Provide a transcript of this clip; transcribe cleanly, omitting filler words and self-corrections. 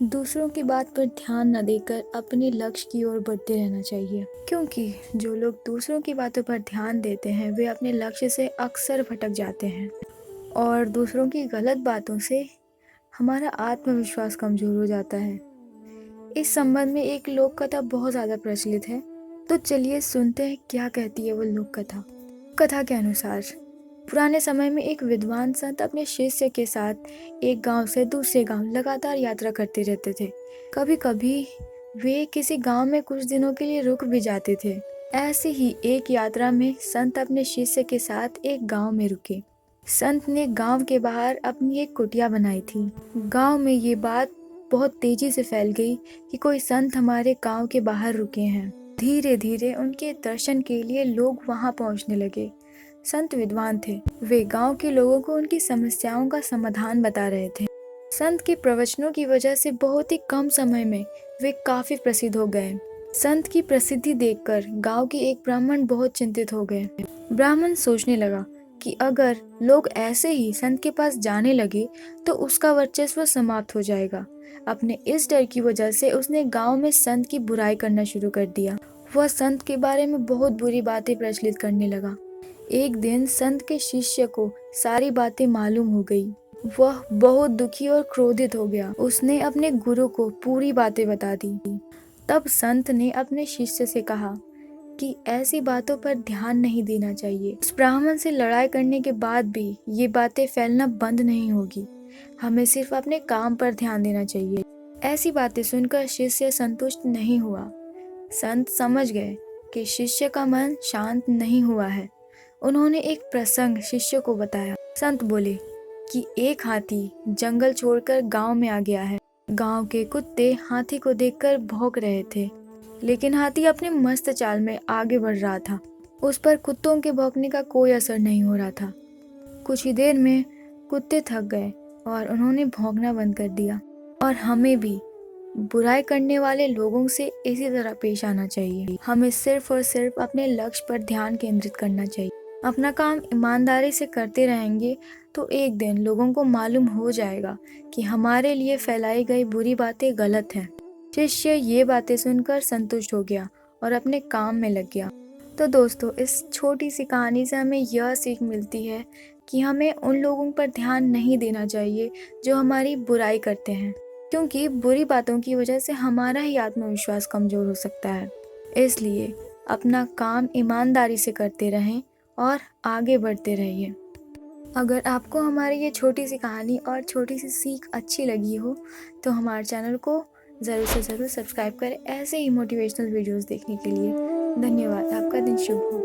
दूसरों की बात पर ध्यान न देकर अपने लक्ष्य की ओर बढ़ते रहना चाहिए, क्योंकि जो लोग दूसरों की बातों पर ध्यान देते हैं वे अपने लक्ष्य से अक्सर भटक जाते हैं और दूसरों की गलत बातों से हमारा आत्मविश्वास कमजोर हो जाता है। इस संबंध में एक लोक कथा बहुत ज़्यादा प्रचलित है, तो चलिए सुनते हैं क्या कहती है वो लोक कथा। कथा के अनुसार पुराने समय में एक विद्वान संत अपने शिष्य के साथ एक गांव से दूसरे गांव लगातार यात्रा करते रहते थे। कभी कभी वे किसी गांव में कुछ दिनों के लिए रुक भी जाते थे। ऐसे ही एक यात्रा में संत अपने शिष्य के साथ एक गांव में रुके। संत ने गांव के बाहर अपनी एक कुटिया बनाई थी। गांव में ये बात बहुत तेजी से फैल गई कि कोई संत हमारे गांव के बाहर रुके हैं। धीरे धीरे उनके दर्शन के लिए लोग वहां पहुंचने लगे। संत विद्वान थे, वे गांव के लोगों को उनकी समस्याओं का समाधान बता रहे थे। संत के प्रवचनों की वजह से बहुत ही कम समय में वे काफी प्रसिद्ध हो गए। संत की प्रसिद्धि देखकर गांव के एक ब्राह्मण बहुत चिंतित हो गए। ब्राह्मण सोचने लगा कि अगर लोग ऐसे ही संत के पास जाने लगे तो उसका वर्चस्व समाप्त हो जाएगा। अपने इस डर की वजह से उसने गांव में संत की बुराई करना शुरू कर दिया। वह संत के बारे में बहुत बुरी बातें प्रचलित करने लगा। एक दिन संत के शिष्य को सारी बातें मालूम हो गई। वह बहुत दुखी और क्रोधित हो गया। उसने अपने गुरु को पूरी बातें बता दी। तब संत ने अपने शिष्य से कहा कि ऐसी बातों पर ध्यान नहीं देना चाहिए। उस ब्राह्मण से लड़ाई करने के बाद भी ये बातें फैलना बंद नहीं होगी। हमें सिर्फ अपने काम पर ध्यान देना चाहिए। ऐसी बातें सुनकर शिष्य संतुष्ट नहीं हुआ। संत समझ गए कि शिष्य का मन शांत नहीं हुआ है। उन्होंने एक प्रसंग शिष्य को बताया। संत बोले कि एक हाथी जंगल छोड़कर गांव में आ गया है। गांव के कुत्ते हाथी को देखकर भौंक रहे थे, लेकिन हाथी अपने मस्त चाल में आगे बढ़ रहा था। उस पर कुत्तों के भौंकने का कोई असर नहीं हो रहा था। कुछ ही देर में कुत्ते थक गए और उन्होंने भौंकना बंद कर दिया। और हमें भी बुराई करने वाले लोगों से इसी तरह पेश आना चाहिए। हमें सिर्फ और सिर्फ अपने लक्ष्य पर ध्यान केंद्रित करना चाहिए। अपना काम ईमानदारी से करते रहेंगे तो एक दिन लोगों को मालूम हो जाएगा कि हमारे लिए फैलाई गई बुरी बातें गलत हैं। शिष्य ये बातें सुनकर संतुष्ट हो गया और अपने काम में लग गया। तो दोस्तों, इस छोटी सी कहानी से हमें यह सीख मिलती है कि हमें उन लोगों पर ध्यान नहीं देना चाहिए जो हमारी बुराई करते हैं, क्योंकि बुरी बातों की वजह से हमारा ही आत्मविश्वास कमजोर हो सकता है। इसलिए अपना काम ईमानदारी से करते रहें और आगे बढ़ते रहिए। अगर आपको हमारी ये छोटी सी कहानी और छोटी सी सीख अच्छी लगी हो तो हमारे चैनल को ज़रूर से ज़रूर सब्सक्राइब करें ऐसे ही मोटिवेशनल वीडियोस देखने के लिए। धन्यवाद। आपका दिन शुभ हो।